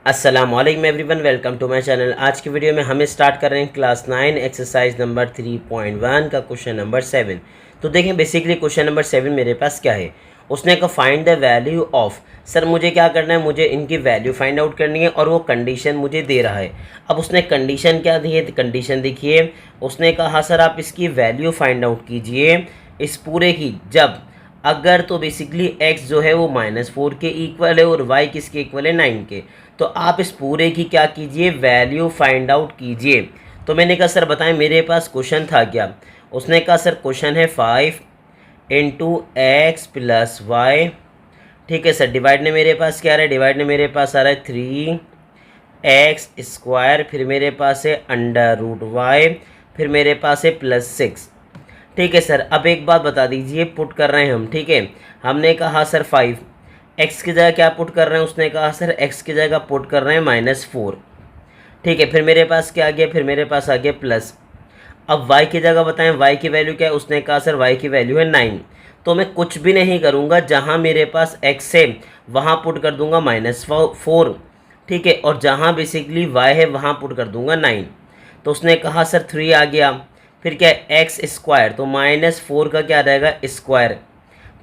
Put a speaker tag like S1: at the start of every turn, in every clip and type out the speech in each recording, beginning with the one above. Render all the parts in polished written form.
S1: अस्सलाम वालेकुम everyone, welcome to my channel. आज की वीडियो में हम स्टार्ट कर रहे हैं क्लास 9 एक्सरसाइज नंबर 3.1 का क्वेश्चन नंबर 7। तो देखें बेसिकली क्वेश्चन नंबर 7 मेरे पास क्या है। उसने कहा find the value of. Sir मुझे क्या करना है, मुझे इनकी वैल्यू फाइंड आउट करनी है और वो कंडीशन मुझे दे रहा है। अब उसने कंडीशन क्या दी है, कंडीशन देखिए। उसने कहा सर आप इसकी वैल्यू फाइंड आउट कीजिए इस पूरे की, जब अगर तो बेसिकली x जो है वो -4 के इक्वल है और y किसके इक्वल है, 9 के। तो आप इस पूरे की क्या कीजिए, वैल्यू फाइंड आउट कीजिए। तो मैंने कहा सर बताएं मेरे पास क्वेश्चन था क्या। उसने कहा सर क्वेश्चन है 5 इंटू एक्स प्लस वाई। ठीक है सर, डिवाइड ने मेरे पास क्या आ रहा है, डिवाइड ने मेरे पास आ रहा है 3x², फिर मेरे पास है √y, फिर मेरे पास है +6। ठीक है सर, अब एक बात बता दीजिए, पुट कर रहे हैं हम। ठीक है, हमने कहा सर 5 x की जगह क्या पुट कर रहे हैं, उसने कहा सर x की जगह पुट कर रहे हैं -4। ठीक है, फिर मेरे पास क्या आ गया, फिर मेरे पास आ गया प्लस। अब y की जगह बताएं y की वैल्यू क्या है, उसने कहा सर y की वैल्यू है 9। तो मैं कुछ भी नहीं करूँगा, जहाँ मेरे पास x है वहाँ पुट कर दूंगा -4। ठीक है, और जहाँ बेसिकली y है वहाँ पुट कर दूंगा 9। तो उसने कहा सर 3 आ गया, फिर क्या है x², तो -4 का क्या आ जाएगा स्क्वायर।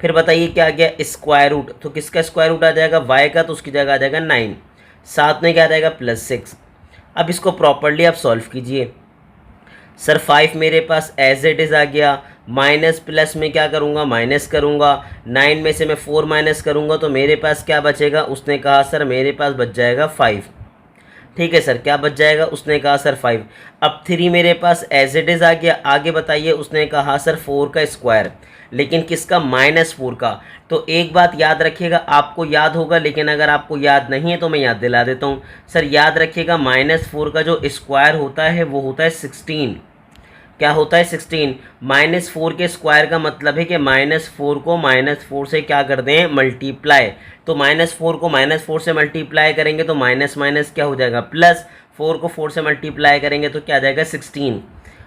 S1: फिर बताइए क्या आ गया, स्क्वायर रूट। तो किसका स्क्वायर रूट आ जाएगा, y का, तो उसकी जगह आ जाएगा 9। साथ में क्या आ जाएगा +6। अब इसको प्रॉपरली आप सॉल्व कीजिए। सर 5 मेरे पास एज इट इज़ आ गया, माइनस प्लस में क्या करूँगा, माइनस करूँगा। 9 में से मैं 4 माइनस करूँगा तो मेरे पास क्या बचेगा, उसने कहा सर मेरे पास बच जाएगा 5। ठीक है सर, क्या बच जाएगा, उसने कहा सर 5। अब 3 मेरे पास एज इट इज़ आ गया। आगे बताइए, उसने कहा सर 4 का स्क्वायर, लेकिन किसका, -4 का। तो एक बात याद रखिएगा, आपको याद होगा, लेकिन अगर आपको याद नहीं है तो मैं याद दिला देता हूँ। सर याद रखिएगा, -4 का जो स्क्वायर होता है वो होता है 16। क्या होता है, 16। -4 के स्क्वायर का मतलब है कि -4 को -4 से क्या कर दें, मल्टीप्लाई। तो -4 को -4 से मल्टीप्लाई करेंगे तो माइनस माइनस क्या हो जाएगा, प्लस। 4 को 4 से मल्टीप्लाई करेंगे तो क्या आ जाएगा, 16।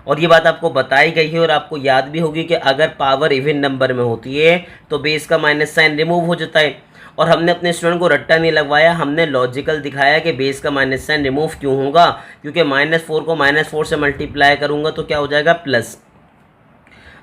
S1: और ये बात आपको बताई गई है और आपको याद भी होगी कि अगर पावर इवन नंबर में होती है तो बेस का माइनस साइन रिमूव हो जाता है। और हमने अपने स्टूडेंट को रट्टा नहीं लगवाया, हमने लॉजिकल दिखाया कि बेस का माइनस साइन रिमूव क्यों होगा, क्योंकि -4 को -4 से मल्टीप्लाई करूंगा तो क्या हो जाएगा, प्लस।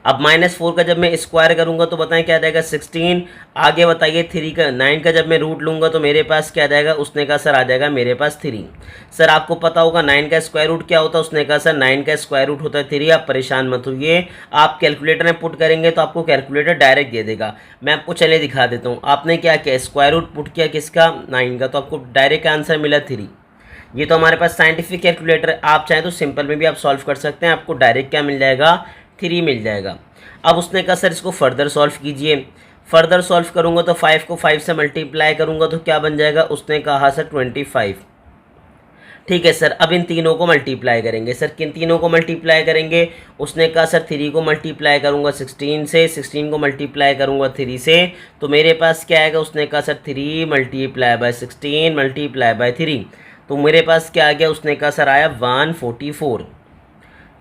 S1: अब -4 का जब मैं स्क्वायर करूंगा तो बताएं क्या आ जाएगा, 16। आगे बताइए 3 का 9 का जब मैं रूट लूंगा तो मेरे पास क्या आ जाएगा, उसने कहा सर आ जाएगा मेरे पास 3। सर आपको पता होगा 9 का स्क्वायर रूट क्या होता है, उसने कहा सर 9 का स्क्वायर रूट होता है 3। आप परेशान मत होइए, आप कैलकुलेटर में पुट करेंगे तो आपको कैलकुलेटर डायरेक्ट दे देगा। मैं आपको चले दिखा देता हूँ। आपने क्या किया, स्क्वायर रूट पुट किया किसका, 9 का, तो आपको डायरेक्ट आंसर मिला 3। ये तो हमारे पास साइंटिफिक कैलकुलेटर है। आप चाहें तो सिंपल में भी आप सॉल्व कर सकते हैं, आपको डायरेक्ट क्या मिल जाएगा, 3 मिल जाएगा। अब उसने कहा सर इसको फर्दर सॉल्व कीजिए। फर्दर सॉल्व करूंगा तो 5 को 5 से मल्टीप्लाई करूंगा तो क्या बन जाएगा, उसने कहा सर 25। ठीक है सर, अब इन तीनों को मल्टीप्लाई करेंगे। सर किन तीनों को मल्टीप्लाई करेंगे, उसने कहा सर 3 को मल्टीप्लाई करूंगा 16 से, 16 को मल्टीप्लाई करूंगा 3 से, तो मेरे पास क्या आएगा, उसने कहा सर 3 × 16 × 3। तो मेरे पास क्या आ गया, उसने कहा सर आया 144।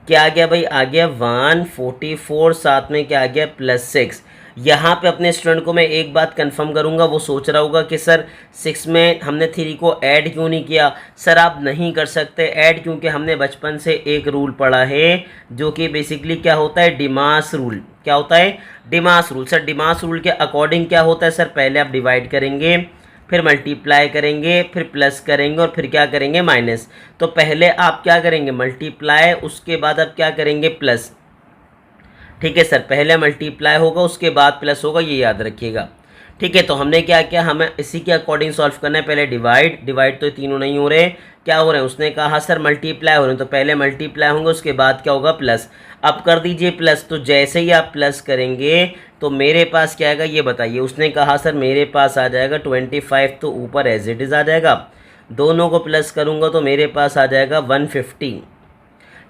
S1: क्या आ गया भाई, आ गया 144, साथ में क्या आ गया, +6। यहाँ पे अपने स्टूडेंट को मैं एक बात कंफर्म करूँगा, वो सोच रहा होगा कि सर 6 में हमने 3 को ऐड क्यों नहीं किया। सर आप नहीं कर सकते ऐड, क्योंकि हमने बचपन से एक रूल पढ़ा है जो कि बेसिकली क्या होता है, डिमास रूल। क्या होता है, डिमास रूल। सर डिमास रूल के अकॉर्डिंग क्या होता है, सर पहले आप डिवाइड करेंगे, फिर मल्टीप्लाई करेंगे, फिर प्लस करेंगे और फिर क्या करेंगे, माइनस। तो पहले आप क्या करेंगे, मल्टीप्लाई, उसके बाद आप क्या करेंगे, प्लस। ठीक है सर, पहले मल्टीप्लाई होगा उसके बाद प्लस होगा, ये याद रखिएगा। ठीक है, तो हमने क्या किया, हमें इसी के अकॉर्डिंग सॉल्व करना है। पहले डिवाइड, डिवाइड तो तीनों नहीं हो रहे, क्या हो रहे हैं, उसने कहा सर मल्टीप्लाई हो रहे हैं, तो पहले मल्टीप्लाई होंगे उसके बाद क्या होगा, प्लस। अब कर दीजिए प्लस। तो जैसे ही आप प्लस करेंगे तो मेरे पास क्या आएगा, ये बताइए। उसने कहा सर मेरे पास आ जाएगा 25, तो ऊपर एज इट इज़ आ जाएगा। दोनों को प्लस करूँगा तो मेरे पास आ जाएगा 150।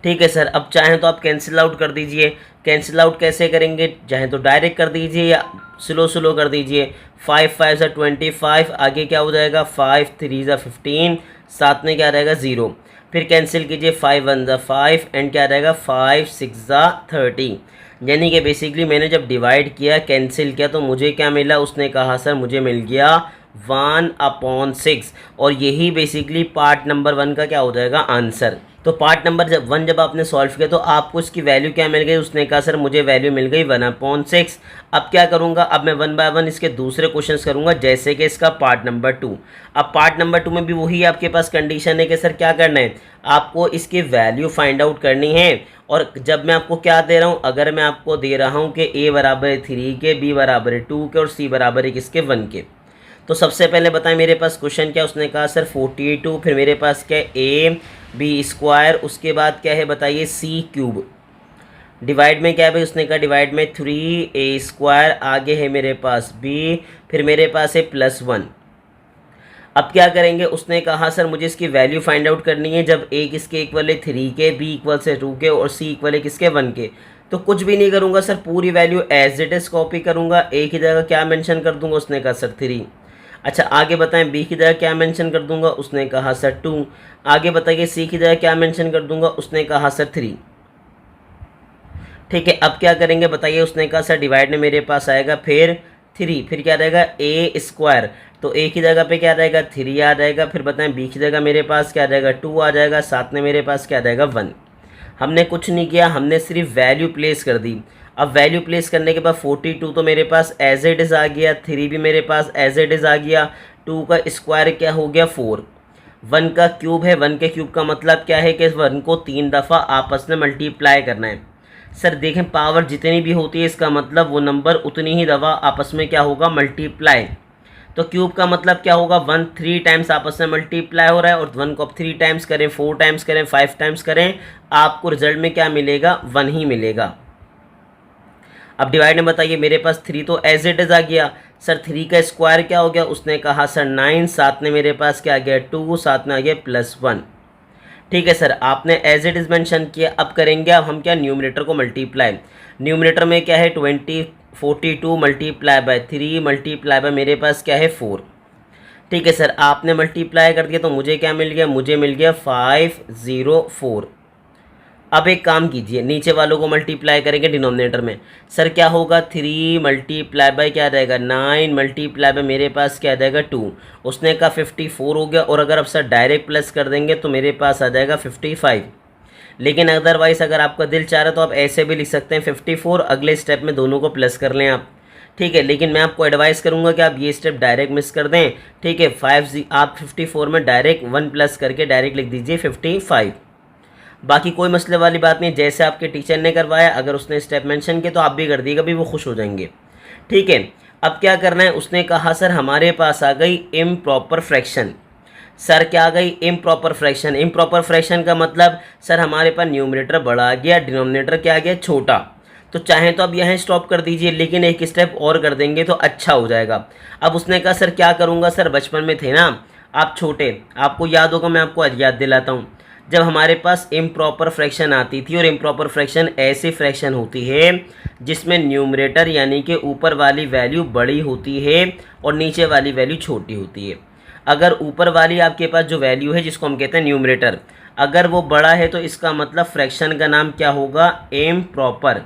S1: ठीक है सर, अब चाहें तो आप कैंसिल आउट कर दीजिए। कैंसिल आउट कैसे करेंगे, चाहें तो डायरेक्ट कर दीजिए या स्लो स्लो कर दीजिए। 5 5 सा 25, आगे क्या हो जाएगा, 5 3 सा 15, साथ में क्या रहेगा 0। फिर कैंसिल कीजिए, 5 1 सा 5 एंड क्या रहेगा, 5 6 सा 30। यानी कि बेसिकली मैंने जब डिवाइड किया, कैंसिल किया, तो मुझे क्या मिला, उसने कहा सर मुझे मिल गया 1/6 और यही बेसिकली पार्ट नंबर 1 का क्या हो जाएगा आंसर। तो पार्ट नंबर 1 जब आपने सॉल्व किया तो आपको इसकी वैल्यू क्या मिल गई, उसने कहा सर मुझे वैल्यू मिल गई 1/6। अब क्या करूँगा, अब मैं 1 बाय 1 इसके दूसरे क्वेश्चंस करूँगा जैसे कि इसका पार्ट नंबर 2। अब पार्ट नंबर 2 में भी वही आपके पास कंडीशन है कि सर क्या करना है, आपको इसकी वैल्यू फाइंड आउट करनी है। और जब मैं आपको क्या दे रहा हूँ, अगर मैं आपको दे रहा हूँ कि a बराबर है 3 के, b बराबर है 2 के और c बराबर है किसके 1 के, तो सबसे पहले बताएं मेरे पास क्वेश्चन क्या, उसने कहा सर 42, फिर मेरे पास क्या है a b स्क्वायर, उसके बाद क्या है बताइए c क्यूब, डिवाइड में क्या है भाई, उसने कहा डिवाइड में 3a स्क्वायर, आगे है मेरे पास b, फिर मेरे पास है +1। अब क्या करेंगे, उसने कहा सर मुझे इसकी वैल्यू फाइंड आउट करनी है जब a किसके इक्वल है 3 के, b इक्वल से 2 के और c इक्वल है किसके 1 के। तो कुछ भी नहीं करूँगा सर, पूरी value as it is copy करूँगा, a की जगह क्या मेंशन कर दूंगा, उसने कहा सर 3। अच्छा आगे बताएं b की जगह क्या मेंशन कर दूंगा, उसने कहा सर 2। आगे बताइए c की जगह क्या मेंशन कर दूंगा, उसने कहा सर 3। ठीक है, अब क्या करेंगे बताइए, उसने कहा सर डिवाइड में मेरे पास आएगा फिर 3, फिर क्या रहेगा a स्क्वायर, तो a की जगह पे क्या रहेगा 3 आ जाएगा, फिर बताएं b की जगह मेरे पास क्या रहेगा 2 आ जाएगा, साथ में मेरे पास क्या रहेगा 1। हमने कुछ नहीं किया, हमने सिर्फ वैल्यू प्लेस कर दी। अब वैल्यू प्लेस करने के बाद 42 तो मेरे पास एज इट इज़ आ गया, 3 भी मेरे पास एज इट इज़ आ गया, 2 का स्क्वायर क्या हो गया 4, 1 का क्यूब है, 1 के क्यूब का मतलब क्या है कि 1 को 3 दफ़ा आपस में मल्टीप्लाई करना है। सर देखें पावर जितनी भी होती है इसका मतलब वो नंबर उतनी ही दफ़ा आपस में क्या होगा मल्टीप्लाई। तो क्यूब का मतलब क्या होगा, 1 3 टाइम्स आपस में मल्टीप्लाई हो रहा है और 1 को आप 3 टाइम्स करें, 4 टाइम्स करें, 5 टाइम्स करें, आपको रिजल्ट में क्या मिलेगा 1 ही मिलेगा। अब डिवाइड में बताइए, मेरे पास 3 तो एज इट इज़ आ गया, सर 3 का स्क्वायर क्या हो गया, उसने कहा सर 9, साथ में मेरे पास क्या आ गया 2, साथ में आ गया +1। ठीक है सर, आपने एज इट इज़ मेंशन किया। अब करेंगे अब हम क्या, न्यूमरेटर को मल्टीप्लाई। न्यूमरेटर में क्या है 42 मल्टीप्लाई बाय 3 मल्टीप्लाई बाय मेरे पास क्या है 4। ठीक है सर, आपने मल्टीप्लाई कर दिया तो मुझे क्या मिल गया, मुझे मिल गया 504। अब एक काम कीजिए, नीचे वालों को मल्टीप्लाई करेंगे डिनोमिनेटर में, सर क्या होगा 3 मल्टीप्लाई बाय क्या रहेगा 9 मल्टीप्लाई बाय मेरे पास क्या रहेगा 2, उसने कहा 54 हो गया। और अगर अब सर डायरेक्ट प्लस कर देंगे तो मेरे पास आ जाएगा 55। लेकिन अदरवाइज़ अगर आपका दिल चाह रहा है तो आप ऐसे भी लिख सकते हैं 54, अगले स्टेप में दोनों को प्लस कर लें आप। ठीक है, लेकिन मैं आपको एडवाइस करूंगा कि आप ये स्टेप डायरेक्ट मिस कर दें। ठीक है, आप 54 में डायरेक्ट 1 प्लस करके डायरेक्ट लिख दीजिए 55। बाकी कोई मसले वाली बात नहीं, जैसे आपके टीचर ने करवाया अगर उसने स्टेप मेंशन किया तो आप भी कर दिएगा, भी वो खुश हो जाएंगे। ठीक है, अब क्या करना है, उसने कहा सर हमारे पास आ गई इम्प्रॉपर फ्रैक्शन। सर क्या आ गई इम्प्रॉपर फ्रैक्शन। इम्प्रॉपर फ्रैक्शन का मतलब सर हमारे पास न्यूमरेटर बड़ा आ गया, डिनोमिनेटर क्या आ गया छोटा। तो चाहें तो अब यहाँ स्टॉप कर दीजिए, लेकिन एक स्टेप और कर देंगे तो अच्छा हो जाएगा। अब उसने कहा सर क्या करूँगा, सर बचपन में थे ना आप छोटे, आपको याद होगा, मैं आपको याद दिलाता हूँ। जब हमारे पास इम्प्रॉपर फ्रैक्शन आती थी, और इम्प्रॉपर फ्रैक्शन ऐसी फ्रैक्शन होती है जिसमें न्यूमरेटर यानी कि ऊपर वाली वैल्यू बड़ी होती है और नीचे वाली वैल्यू छोटी होती है। अगर ऊपर वाली आपके पास जो वैल्यू है जिसको हम कहते हैं न्यूमरेटर, अगर वो बड़ा है तो इसका मतलब फ्रैक्शन का नाम क्या होगा इम्प्रॉपर।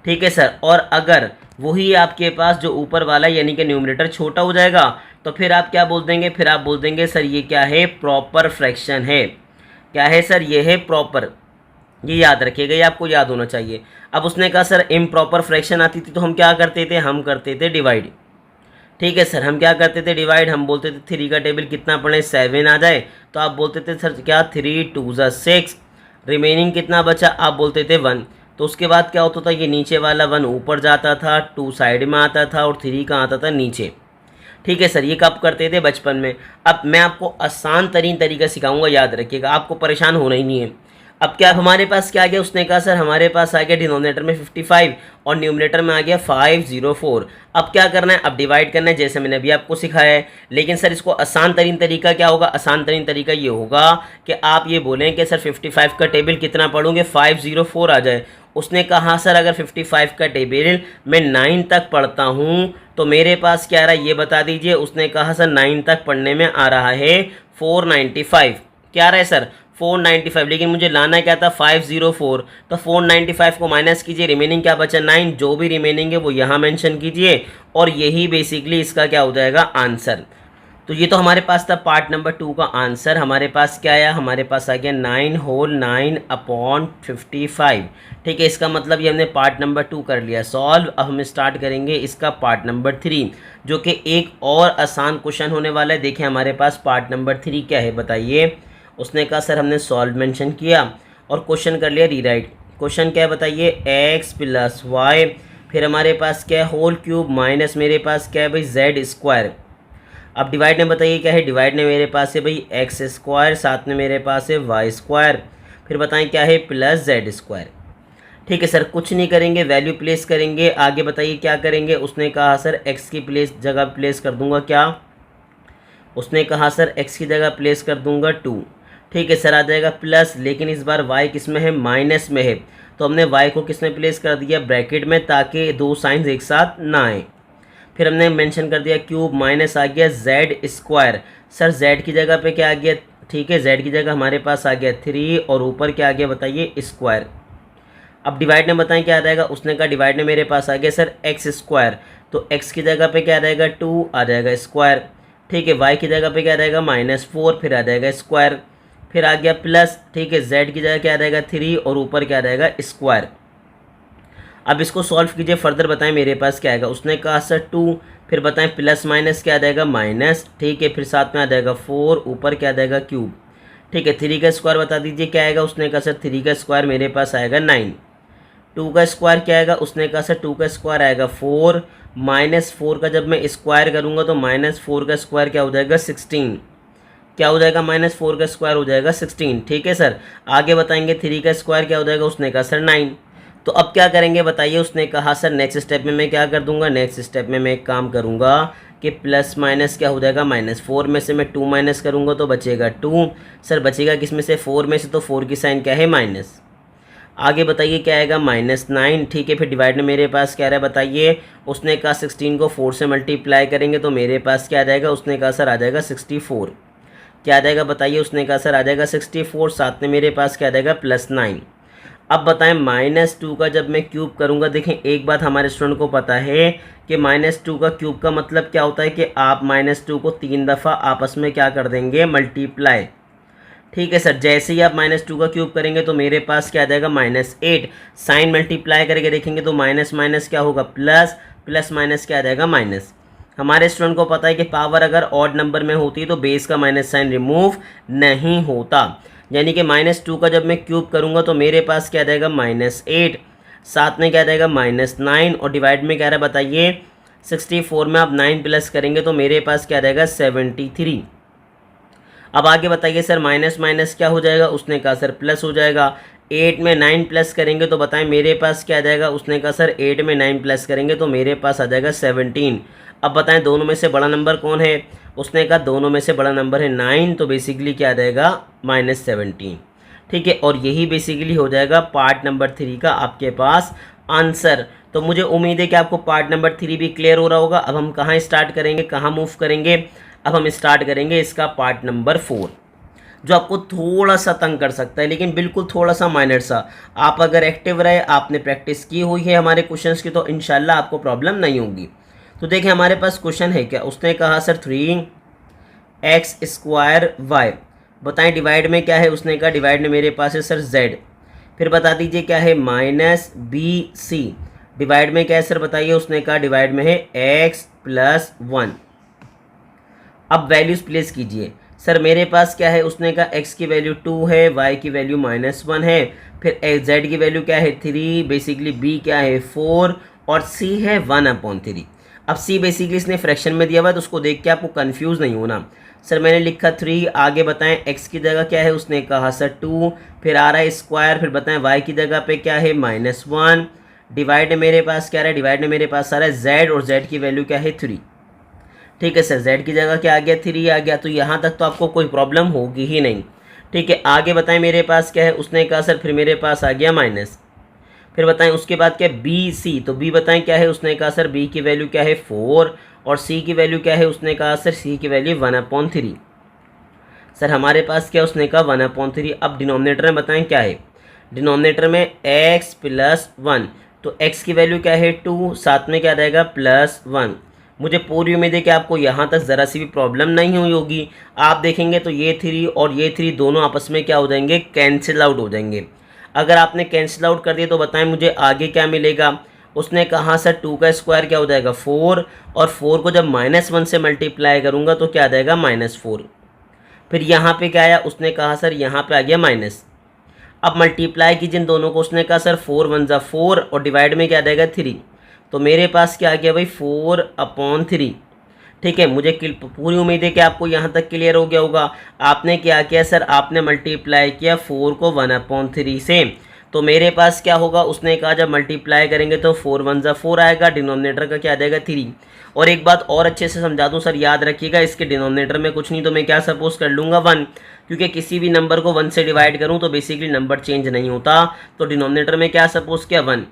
S1: ठीक है सर, और अगर वही आपके पास जो ऊपर वाला यानी कि न्यूमरेटर छोटा हो जाएगा तो फिर आप क्या बोल देंगे, फिर आप बोल देंगे सर ये क्या है प्रॉपर फ्रैक्शन है। क्या है सर, ये है प्रॉपर। ये याद रखिएगा, ये आपको याद होना चाहिए। अब उसने कहा सर इम्प्रॉपर फ्रैक्शन आती थी तो हम क्या करते थे, हम करते थे डिवाइड। ठीक है सर, हम क्या करते थे डिवाइड, हम बोलते थे 3 का टेबल कितना पढ़े 7 आ जाए तो आप बोलते थे सर क्या 3 2 6, रिमेनिंग कितना बचा आप बोलते थे 1। तो उसके बाद क्या होता था, ये नीचे वाला 1 ऊपर जाता था, 2 साइड में आता था और 3 कहाँ आता था नीचे। ठीक है सर, ये कब करते थे बचपन में। अब मैं आपको आसान तरीन तरीका सिखाऊंगा, याद रखिएगा, आपको परेशान होना ही नहीं है। अब क्या हमारे पास क्या आ गया, उसने कहा सर हमारे पास आ गया डिनोमिनेटर में 55 और न्यूमरेटर में आ गया 504। अब क्या करना है, अब डिवाइड करना है जैसे मैंने अभी आपको सिखाया है। लेकिन सर इसको आसान तरीन तरीका क्या होगा, आसान तरीन तरीका ये होगा कि आप ये बोलें कि सर 55 का टेबल कितना पढ़ोगे 504 आ जाए। उसने कहा सर अगर 55 का टेबल मैं 9 तक पढ़ता हूँ तो मेरे पास क्या आ रहा है ये बता दीजिए। उसने कहा सर 9 तक पढ़ने में आ रहा है 495। क्या आ रहा है सर 495, लेकिन मुझे लाना क्या था 504। तो 495 को माइनस कीजिए, रिमेनिंग क्या बचा 9, जो भी रिमेनिंग है वो यहाँ मेंशन कीजिए और यही बेसिकली इसका क्या हो जाएगा आंसर। तो ये तो हमारे पास था पार्ट नंबर 2 का आंसर। हमारे पास क्या आया, हमारे पास आ गया 9 होल 9/55। ठीक है, इसका मतलब ये हमने पार्ट नंबर 2 कर लिया सॉल्व। अब हम स्टार्ट करेंगे इसका पार्ट नंबर 3, जो कि एक और आसान क्वेश्चन होने वाला है। देखिए हमारे पास पार्ट नंबर 3 क्या है बताइए। उसने कहा सर हमने सॉल्व मेंशन किया और क्वेश्चन कर लिया रीराइट। क्वेश्चन क्या है बताइए, एक्स प्लस वाई, फिर हमारे पास क्या है होल क्यूब माइनस मेरे पास क्या है भाई जेड स्क्वायर। अब डिवाइड में बताइए क्या है, डिवाइड में मेरे पास है भाई एक्स स्क्वायर, साथ में मेरे पास है वाई स्क्वायर, फिर बताएं क्या है प्लस जेड स्क्वायर। ठीक है सर, कुछ नहीं करेंगे, वैल्यू प्लेस करेंगे। आगे बताइए क्या करेंगे। उसने कहा सर एक्स की जगह प्लेस कर दूंगा क्या, उसने कहा सर एक्स की जगह प्लेस कर दूंगा 2। ठीक है सर, आ जाएगा प्लस, लेकिन इस बार वाई किस में है, माइनस में है, तो हमने वाई को किस में प्लेस कर दिया, ब्रैकेट में, ताकि दो साइंस एक साथ ना आए। फिर हमने मेंशन कर दिया क्यूब माइनस आ गया जेड स्क्वायर। सर जेड की जगह पे क्या आ गया, ठीक है जेड की जगह हमारे पास आ गया 3 और ऊपर क्या आ गया बताइए स्क्वायर। अब डिवाइड में बताएं क्या आ जाएगा। उसने कहा डिवाइड में मेरे पास आ गया सर एक्स स्क्वायर, तो एक्स की जगह पे क्या आ जाएगा 2 आ जाएगा स्क्वायर। ठीक है, वाई की जगह पे क्या आ जाएगा -4, फिर आ जाएगा स्क्वायर, फिर आ गया प्लस। ठीक है, जेड की जगह क्या आ जाएगा 3 और ऊपर क्या आ जाएगा स्क्वायर। अब इसको सॉल्व कीजिए फर्दर, बताएं मेरे पास क्या आएगा। उसने कहा सर 2, फिर बताएं प्लस माइनस क्या आ जाएगा माइनस। ठीक है, फिर साथ में आ जाएगा 4, ऊपर क्या आ जाएगा क्यूब। ठीक है, 3 का स्क्वायर बता दीजिए क्या आएगा। उसने कहा सर 3 का स्क्वायर मेरे पास आएगा 9। 2 का स्क्वायर क्या आएगा, उसने कहा सर 2 का स्क्वायर आएगा 4, -4 का जब मैं स्क्वायर करूँगा तो -4 का स्क्वायर क्या हो जाएगा 16। क्या हो जाएगा, -4 का स्क्वायर हो जाएगा 16। ठीक है सर, आगे बताएंगे 3 का स्क्वायर क्या हो जाएगा। उसने कहा सर 9। तो अब क्या करेंगे बताइए। उसने कहा सर नेक्स्ट स्टेप में मैं क्या कर दूंगा, नेक्स्ट स्टेप में मैं एक काम करूंगा कि प्लस माइनस क्या हो जाएगा, -4 में से मैं 2 माइनस करूंगा तो बचेगा 2। सर बचेगा किस में से, 4 में से, तो 4 की साइन क्या है माइनस। आगे बताइए क्या आएगा -9। ठीक है, फिर डिवाइड में मेरे पास क्या रहा है बताइए। उसने कहा 16 को 4 से मल्टीप्लाई करेंगे तो मेरे पास क्या आ जाएगा। उसने कहा सर आ जाएगा 64। क्या आ जाएगा बताइए। उसने कहा सर आ जाएगा 64, साथ में मेरे पास क्या आ जाएगा +9। अब बताएं -2 का जब मैं क्यूब करूंगा, देखें एक बात हमारे स्टूडेंट को पता है कि -2 का क्यूब का मतलब क्या होता है कि आप -2 को 3 दफ़ा आपस में क्या कर देंगे, मल्टीप्लाई। ठीक है सर, जैसे ही आप -2 का क्यूब करेंगे तो मेरे पास क्या आ जाएगा -8। साइन मल्टीप्लाई करके देखेंगे तो माइनस माइनस क्या होगा प्लस, प्लस माइनस क्या आ जाएगा माइनस। हमारे स्टूडेंट को पता है कि पावर अगर ऑड नंबर में होती है तो बेस का माइनस साइन रिमूव नहीं होता। यानी कि -2 का जब मैं क्यूब करूंगा तो मेरे पास क्या आ जाएगा -8, साथ में क्या आ जाएगा -9, और डिवाइड में क्या रहा है बताइए 64 में आप 9 प्लस करेंगे तो मेरे पास क्या आ जाएगा 73। अब आगे बताइए सर माइनस माइनस क्या हो जाएगा। उसने कहा सर प्लस हो जाएगा। 8 में 9 प्लस करेंगे तो बताएं मेरे पास क्या आ जाएगा। उसने कहा सर 8 में 9 प्लस करेंगे तो मेरे पास आ जाएगा 17। अब बताएं दोनों में से बड़ा नंबर कौन है। उसने कहा दोनों में से बड़ा नंबर है 9, तो बेसिकली क्या आ जाएगा -17। ठीक है, और यही बेसिकली हो जाएगा पार्ट नंबर 3 का आपके पास आंसर। तो मुझे उम्मीद है कि आपको पार्ट नंबर 3 भी क्लियर हो रहा होगा। अब हम कहाँ स्टार्ट करेंगे, कहाँ मूव करेंगे। अब हम स्टार्ट करेंगे इसका पार्ट नंबर 4, जो आपको थोड़ा सा तंग कर सकता है, लेकिन बिल्कुल थोड़ा सा माइनर सा। आप अगर एक्टिव रहे, आपने प्रैक्टिस की हुई है हमारे क्वेश्चंस की, तो इंशाल्लाह आपको प्रॉब्लम नहीं होगी। तो देखिए हमारे पास क्वेश्चन है क्या। उसने कहा सर 3x² y, बताएं डिवाइड में क्या है। उसने कहा डिवाइड में मेरे पास है सर z, फिर बता दीजिए क्या है -bc, डिवाइड में क्या है सर बताइए। उसने कहा डिवाइड में है x + 1। अब वैल्यूज़ प्लेस कीजिए। सर मेरे पास क्या है। उसने कहा x की वैल्यू 2 है, y की वैल्यू -1 है, फिर z की वैल्यू क्या है 3, बेसिकली b क्या है 4, और c है 1/3। अब c बेसिकली इसने फ्रैक्शन में दिया हुआ है, तो उसको देख के आपको कंफ्यूज नहीं होना। सर मैंने लिखा 3, आगे बताएं x की जगह क्या है। उसने कहा सर 2, फिर आ रहा है स्क्वायर, फिर बताएं y की जगह पे क्या है -1, डिवाइड में मेरे पास क्या रहा है, डिवाइड में मेरे पास आ रहा है z, और z की वैल्यू क्या है 3। ठीक है सर, z की जगह क्या आ गया 3 आ गया, तो यहाँ तक तो आपको कोई प्रॉब्लम होगी ही नहीं। ठीक है, आगे बताएं मेरे पास क्या है। उसने कहा सर फिर मेरे पास आ गया माइनस, फिर बताएं उसके बाद क्या बी सी, तो बी बताएं क्या है। उसने कहा सर बी की वैल्यू क्या है 4, और सी की वैल्यू क्या है। उसने कहा सर सी की वैल्यू 1/3। सर हमारे पास क्या, उसने कहा 1/3। अब डिनोमिनेटर में बताएं क्या है। डिनोमिनेटर में x + 1, तो x की वैल्यू क्या है 2, साथ में क्या रहेगा +1, मुझे पूरी उम्मीद है कि आपको यहाँ तक ज़रा सी भी प्रॉब्लम नहीं हुई होगी। आप देखेंगे तो ये 3 और ये 3 दोनों आपस में क्या हो जाएंगे, कैंसिल आउट हो जाएंगे। अगर आपने कैंसिल आउट कर दिया तो बताएं मुझे आगे क्या मिलेगा। उसने कहा सर 2 का स्क्वायर क्या हो जाएगा 4, और 4 को जब -1 से मल्टीप्लाई करूँगा तो क्या आ जाएगा -4। फिर यहाँ पे क्या आया, उसने कहा सर यहाँ पे आ गया माइनस। अब मल्टीप्लाई कीजिए इन दोनों को, उसने कहा सर 4 1 जा 4 और डिवाइड में क्या आ जाएगा 3। तो मेरे पास क्या आ गया भाई 4/3। ठीक है, मुझे पूरी उम्मीद है कि आपको यहाँ तक क्लियर हो गया होगा। आपने क्या किया सर, आपने मल्टीप्लाई किया 4 को 1/3 से, तो मेरे पास क्या होगा, उसने कहा जब मल्टीप्लाई करेंगे तो 4 1 जा 4 आएगा, डिनोमिनेटर का क्या आ जाएगा 3। और एक बात और अच्छे से समझा दूँ सर, याद रखिएगा इसके डिनोमिनेटर में कुछ नहीं तो मैं क्या सपोज कर लूँगा 1, क्योंकि किसी भी नंबर को 1 से डिवाइड करूँ तो बेसिकली नंबर चेंज नहीं होता, तो डिनोमिनेटर में क्या सपोज किया 1।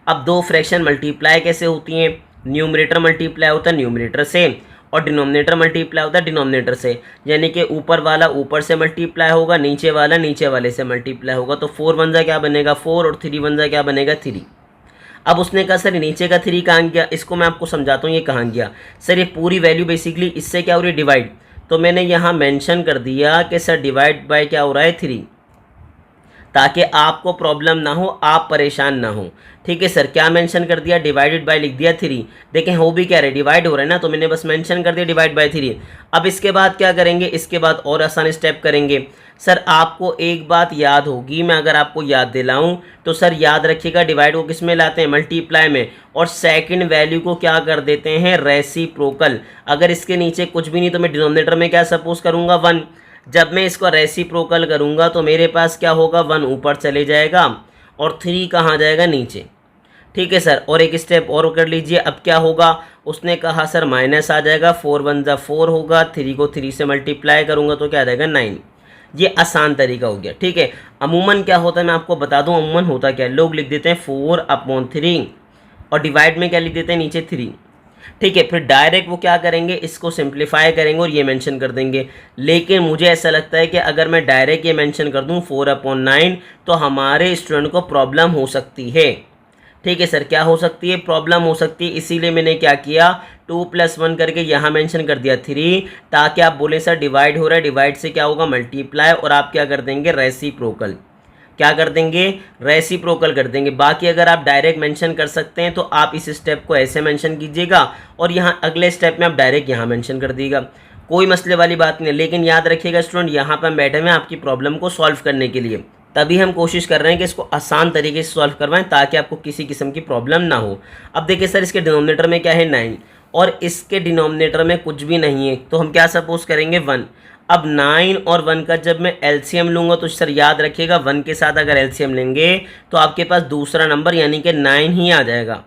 S1: अब दो फ्रैक्शन मल्टीप्लाई कैसे होती हैं, न्यूमरेटर मल्टीप्लाई होता है न्यूमरेटर से और डिनोमिनेटर मल्टीप्लाई होता है डिनोमिनेटर से, यानी कि ऊपर वाला ऊपर से मल्टीप्लाई होगा, नीचे वाला नीचे वाले से मल्टीप्लाई होगा। तो 4 1 जा क्या बनेगा 4 और 3 1 जा क्या बनेगा 3। अब उसने कहा सर नीचे का 3 कहाँ गया, इसको मैं आपको समझाता हूँ ये कहाँ गया। सर ये पूरी वैल्यू बेसिकली इससे क्या हो रही है डिवाइड, तो मैंने यहाँ मेंशन कर दिया कि सर डिवाइड बाय क्या हो रहा है 3, ताकि आपको प्रॉब्लम ना हो, आप परेशान ना हो। ठीक है सर, क्या मेंशन कर दिया, डिवाइडेड बाय लिख दिया 3। देखें हो भी क्या रहा है, डिवाइड हो रहा है ना, तो मैंने बस मेंशन कर दिया डिवाइड बाय 3। अब इसके बाद क्या करेंगे, इसके बाद और आसान स्टेप करेंगे। सर आपको एक बात याद होगी, मैं अगर आपको याद दिलाऊं तो सर याद रखिएगा, डिवाइड को किस में लाते हैं, मल्टीप्लाई में, और सेकंड वैल्यू को क्या कर देते हैं, रेसिप्रोकल। अगर इसके नीचे कुछ भी नहीं तो मैं डिनोमिनेटर में क्या सपोज करूंगा 1। जब मैं इसको रेसिप्रोकल करूंगा तो मेरे पास क्या होगा 1 ऊपर चले जाएगा और 3 कहाँ जाएगा नीचे। ठीक है सर, और एक स्टेप और कर लीजिए। अब क्या होगा, उसने कहा सर माइनस आ जाएगा, 4 1 जा 4 होगा, 3 को 3 से मल्टीप्लाई करूंगा तो क्या आ जाएगा 9। ये आसान तरीका हो गया। ठीक है, अमूमन क्या होता है मैं आपको बता दूं, अमूमन होता क्या है, लोग लिख देते हैं 4/3 और डिवाइड में क्या लिख देते हैं नीचे 3। ठीक है, फिर डायरेक्ट वो क्या करेंगे, इसको सिंप्लीफाई करेंगे और ये मेंशन कर देंगे। लेकिन मुझे ऐसा लगता है कि अगर मैं डायरेक्ट ये मेंशन कर दूं 4/9 तो हमारे स्टूडेंट को प्रॉब्लम हो सकती है। ठीक है सर, क्या हो सकती है, प्रॉब्लम हो सकती है। इसीलिए मैंने क्या किया 2 + 1 करके यहाँ मेंशन कर दिया 3, ताकि आप बोले सर डिवाइड हो रहा है, डिवाइड से क्या होगा मल्टीप्लाई, और आप क्या कर देंगे रेसिप्रोकल। क्या कर देंगे, रेसिप्रोकल कर देंगे। बाकी अगर आप डायरेक्ट मेंशन कर सकते हैं तो आप इस स्टेप को ऐसे मेंशन कीजिएगा और यहाँ अगले स्टेप में आप डायरेक्ट यहाँ मेंशन कर दीजिएगा, कोई मसले वाली बात नहीं। लेकिन याद रखिएगा स्टूडेंट, यहाँ पर हम बैठे हुए हैं आपकी प्रॉब्लम को सॉल्व करने के लिए, तभी हम कोशिश कर रहे हैं कि इसको आसान तरीके से सॉल्व करवाएं ताकि आपको किसी किस्म की प्रॉब्लम ना हो। अब देखिए सर, इसके डिनोमिनेटर में क्या है 9 और इसके डिनोमिनेटर में कुछ भी नहीं है, तो हम क्या सपोज करेंगे 1। अब 9 और 1 का जब मैं एलसीएम लूँगा तो सर याद रखिएगा 1 के साथ अगर एलसीएम लेंगे तो आपके पास दूसरा नंबर यानी कि 9 ही आ जाएगा।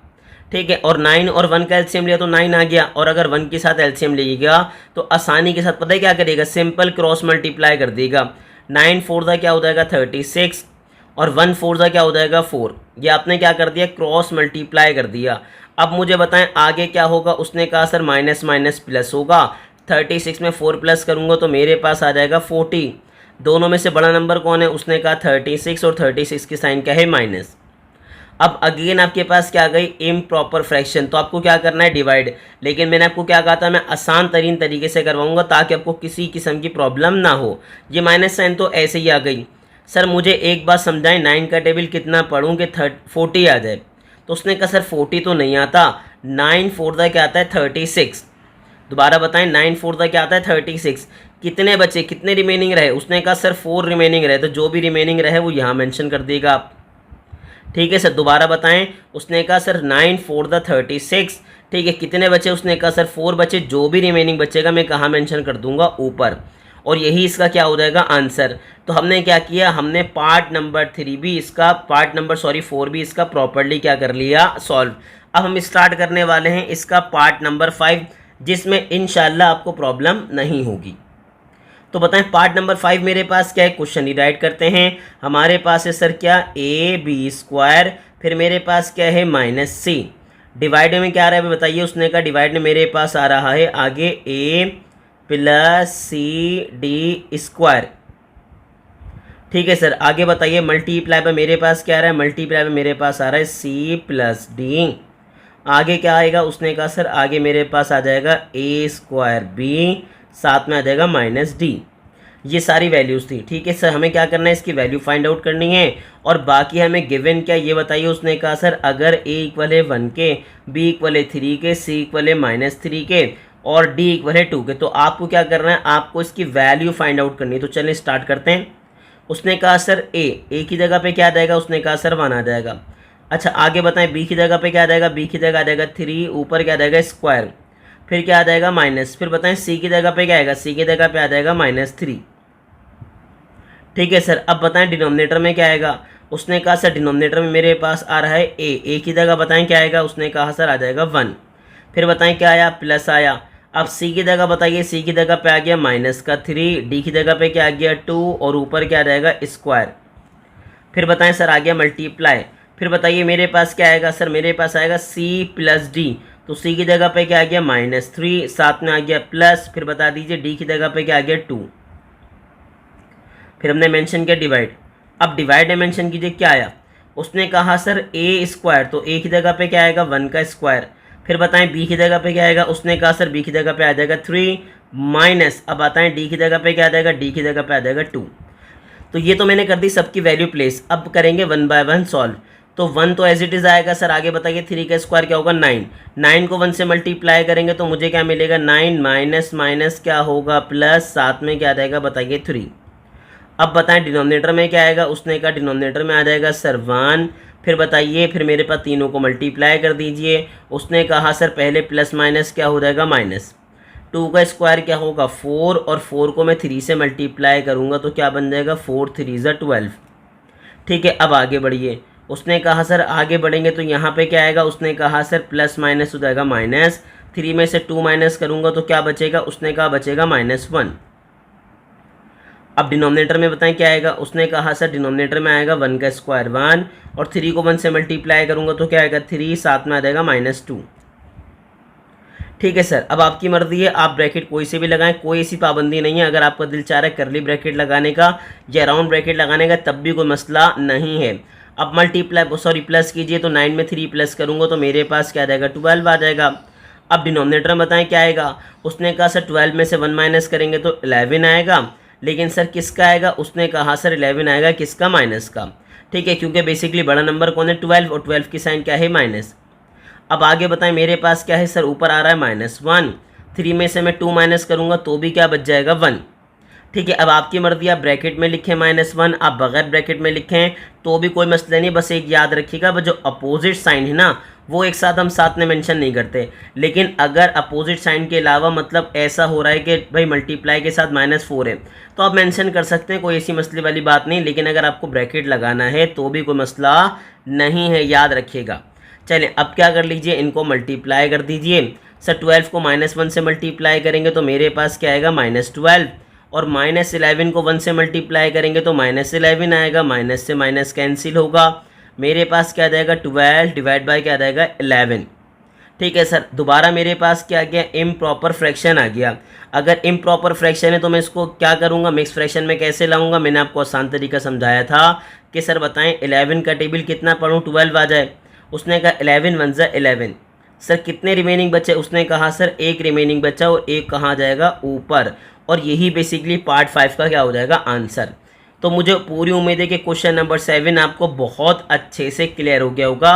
S1: ठीक है, और 9 और 1 का एलसीएम लिया तो 9 आ गया, और अगर 1 के साथ एलसीएम लीजिएगा तो आसानी के साथ पता है क्या करेगा, सिंपल क्रॉस मल्टीप्लाई कर देगा। 9 4 का क्या हो जाएगा 36 और 1 4 का क्या हो जाएगा 4। ये आपने क्या कर दिया, क्रॉस मल्टीप्लाई कर दिया। अब मुझे बताएं आगे क्या होगा, उसने कहा सर माइनस माइनस प्लस होगा, 36 में 4 प्लस करूंगा तो मेरे पास आ जाएगा 40। दोनों में से बड़ा नंबर कौन है, उसने कहा 36 और 36 की साइन क्या है माइनस। अब अगेन आपके पास क्या आ गई इम्प्रॉपर फ्रैक्शन, तो आपको क्या करना है डिवाइड। लेकिन मैंने आपको क्या कहा था, मैं आसान तरीन तरीके से करवाऊंगा ताकि आपको किसी किस्म की प्रॉब्लम ना हो। ये माइनस साइन तो ऐसे ही आ गई। सर मुझे एक बात समझाएं, 9 का टेबल कितना पढ़ूँ कि 40 आ जाए, तो उसने कहा सर 40 तो नहीं आता, 9 4 क्या आता है 36। दोबारा बताएं, 9 4 क्या आता है 36। कितने बचे, कितने रिमेनिंग रहे, उसने कहा सर 4 रिमेनिंग रहे, तो जो भी रिमेनिंग रहे वो यहाँ मेंशन कर देगा आप। ठीक है सर, दोबारा बताएं, उसने कहा सर 9 4 36। ठीक है, कितने बचे, उसने कहा सर 4 बचे, जो भी रिमेनिंग बचेगा मैं कहाँ मेंशन कर दूंगा ऊपर, और यही इसका क्या हो जाएगा आंसर। तो हमने क्या किया, हमने पार्ट नंबर 4 भी इसका प्रॉपर्ली क्या कर लिया सॉल्व। अब हम स्टार्ट करने वाले हैं इसका पार्ट नंबर 5, जिसमें इंशाल्लाह आपको प्रॉब्लम नहीं होगी। तो बताएं पार्ट नंबर 5 मेरे पास क्या है, क्वेश्चन डिवाइड करते हैं। हमारे पास है सर क्या AB², फिर मेरे पास क्या है -C। डिवाइड में क्या आ रहा है बताइए, उसने कहा डिवाइड में मेरे पास आ रहा है आगे A + CD²। ठीक है सर, आगे बताइए मल्टीप्लाई में मेरे पास क्या आ रहा है, मल्टीप्लाई में मेरे पास आ रहा है C + D। आगे क्या आएगा, उसने कहा सर आगे मेरे पास आ जाएगा ए स्क्वायर बी, साथ में आ जाएगा माइनस डी। ये सारी वैल्यूज़ थी। ठीक है सर, हमें क्या करना है, इसकी वैल्यू फाइंड आउट करनी है। और बाकी हमें गिवन क्या ये बताइए। उसने कहा सर अगर ए इक्वल है 1 के, बी इक्वल है 3 के, सी इक्वल है -3 के और डी इक्वल है 2 के, तो आपको क्या करना है, आपको इसकी वैल्यू फाइंड आउट करनी है। तो चलिए स्टार्ट करते हैं। उसने कहा सर ए की जगह पे क्या आ जाएगा, उसने कहा सर 1 आ जाएगा। अच्छा आगे बताएं, बी की जगह पे क्या आ जाएगा, बी की जगह आ जाएगा 3, ऊपर क्या आ जाएगा स्क्वायर, फिर क्या आ जाएगा माइनस, फिर बताएं सी की जगह पे क्या आएगा, सी की जगह पे आ जाएगा -3। ठीक है सर, अब बताएं डिनोमिनेटर में क्या आएगा। उसने कहा सर डिनोमिनेटर में मेरे पास आ रहा है ए की जगह बताएं क्या आएगा, उसने कहा सर आ जाएगा 1। फिर बताएं क्या आया, प्लस आया। अब सी की जगह बताइए, सी की जगह पे आ गया -3, डी की जगह पे क्या आ गया 2 और ऊपर क्या आ जाएगा स्क्वायर। फिर बताएं सर आ गया मल्टीप्लाई। फिर बताइए मेरे पास क्या आएगा, सर मेरे पास आएगा सी प्लस डी, तो सी की जगह पे क्या आ गया -3, साथ में आ गया प्लस, फिर बता दीजिए डी की जगह पे क्या आ गया 2। फिर हमने मेंशन किया डिवाइड। अब डिवाइड में मेंशन कीजिए क्या आया। उसने कहा सर ए स्क्वायर, तो ए की जगह पे क्या आएगा 1 का स्क्वायर। फिर बताएं बी की जगह पे क्या आएगा, उसने कहा सर बी की जगह पे आ जाएगा 3 माइनस, अब बताएं डी की जगह पे क्या आ जाएगा, डी की जगह पे आ जाएगा 2। तो ये तो मैंने कर दी सबकी वैल्यू प्लेस। अब करेंगे 1 बाय 1 सॉल्व। तो 1 तो एज इट इज़ आएगा सर, आगे बताइए 3 का स्क्वायर क्या होगा 9, 9 को 1 से मल्टीप्लाई करेंगे तो मुझे क्या मिलेगा 9 माइनस माइनस क्या होगा प्लस, साथ में क्या आ जाएगा बताइए 3। अब बताएं डिनोमिनेटर में क्या आएगा। उसने कहा डिनोमिनेटर में आ जाएगा सर 1। फिर बताइए, फिर मेरे पास तीनों को मल्टीप्लाई कर दीजिए। उसने कहा सर पहले प्लस माइनस क्या हो जाएगा माइनस, 2 का स्क्वायर क्या होगा 4 और 4 को मैं 3 से मल्टीप्लाई करूँगा तो क्या बन जाएगा 4 3 ज़ा 12। ठीक है, अब आगे बढ़िए। उसने कहा सर आगे बढ़ेंगे तो यहाँ पे क्या आएगा। उसने कहा सर प्लस माइनस हो जाएगा माइनस, 3 में से 2 माइनस करूँगा तो क्या बचेगा, उसने कहा बचेगा -1। अब डिनोमिनेटर में बताएं क्या आएगा। उसने कहा सर डिनोमिनेटर में आएगा 1 का स्क्वायर 1 और 3 को 1 से मल्टीप्लाई करूंगा तो क्या आएगा 3, साथ में आ जाएगा -2। ठीक है सर, अब आपकी मर्जी है, आप ब्रैकेट कोई से भी लगाएं, कोई ऐसी पाबंदी नहीं है। अगर आपका दिल चाह रहा है करली ब्रैकेट लगाने का या राउंड ब्रैकेट लगाने का तब भी कोई मसला नहीं है। अब मल्टीप्लाई प्लस कीजिए तो 9 में 3 प्लस करूँगा तो मेरे पास क्या आ जाएगा 12 आ जाएगा। अब डिनोमिनेटर में बताएं क्या आएगा। उसने कहा सर 12 में से 1 माइनस करेंगे तो 11 आएगा, लेकिन सर किसका आएगा। उसने कहा सर 11 आएगा किसका, माइनस का। ठीक है, क्योंकि बेसिकली बड़ा नंबर कौन है 12 और 12 की साइन क्या है माइनस। अब आगे बताएं मेरे पास क्या है सर, ऊपर आ रहा है -1, 3 में से मैं 2 माइनस करूंगा तो भी क्या बच जाएगा 1। ठीक है, अब आपकी मर्जी, आप ब्रैकेट में लिखें -1, आप बगैर ब्रैकेट में लिखें तो भी कोई मसला नहीं। बस एक याद रखिएगा, वो जो अपोजिट साइन है ना वो एक साथ हम साथ में मेंशन नहीं करते। लेकिन अगर अपोजिट साइन के अलावा मतलब ऐसा हो रहा है कि भाई मल्टीप्लाई के साथ -4 है तो आप मेंशन कर सकते हैं, कोई ऐसी मसले वाली बात नहीं। लेकिन अगर आपको ब्रैकेट लगाना है तो भी कोई मसला नहीं है, याद रखिएगा। चलिए अब क्या कर लीजिए, इनको मल्टीप्लाई कर दीजिए। सर 12 को -1 से मल्टीप्लाई करेंगे तो मेरे पास क्या आएगा -12 और -11 को 1 से मल्टीप्लाई करेंगे तो -11 आएगा, माइनस से माइनस कैंसिल होगा, मेरे पास क्या आ जाएगा 12 डिवाइड बाय क्या आ जाएगा 11। ठीक है सर, दोबारा मेरे पास क्या आ गया, इम्प्रॉपर फ्रैक्शन आ गया। अगर इम्प्रॉपर फ्रैक्शन है तो मैं इसको क्या करूँगा, मिक्स फ्रैक्शन में कैसे लाऊंगा। मैंने आपको आसान तरीका समझाया था कि सर बताएं 11 का टेबल कितना पढ़ूँ 12 आ जाए। उसने कहा 11 1 ज़ा 11। सर कितने रिमेनिंग बचे। उसने कहा सर एक रिमेनिंग बचा और एक कहाँ जाएगा ऊपर, और यही बेसिकली पार्ट 5 का क्या हो जाएगा आंसर। तो मुझे पूरी उम्मीद है कि क्वेश्चन नंबर 7 आपको बहुत अच्छे से क्लियर हो गया होगा।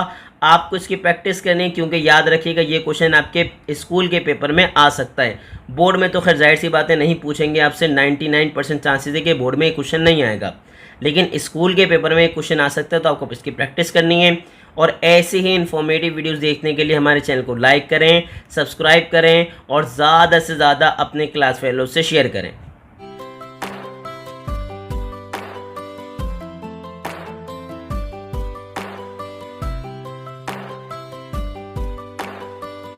S1: आपको इसकी प्रैक्टिस करनी है, क्योंकि याद रखिएगा ये क्वेश्चन आपके स्कूल के पेपर में आ सकता है। बोर्ड में तो खैर जाहिर सी बातें नहीं पूछेंगे आपसे, 99% चांसेस है कि बोर्ड में क्वेश्चन नहीं आएगा, लेकिन स्कूल के पेपर में क्वेश्चन आ सकता है। तो आपको इसकी प्रैक्टिस करनी है। और ऐसे ही इन्फॉर्मेटिव वीडियोस देखने के लिए हमारे चैनल को लाइक करें, सब्सक्राइब करें और ज़्यादा से ज़्यादा अपने क्लास फेलो से शेयर करें।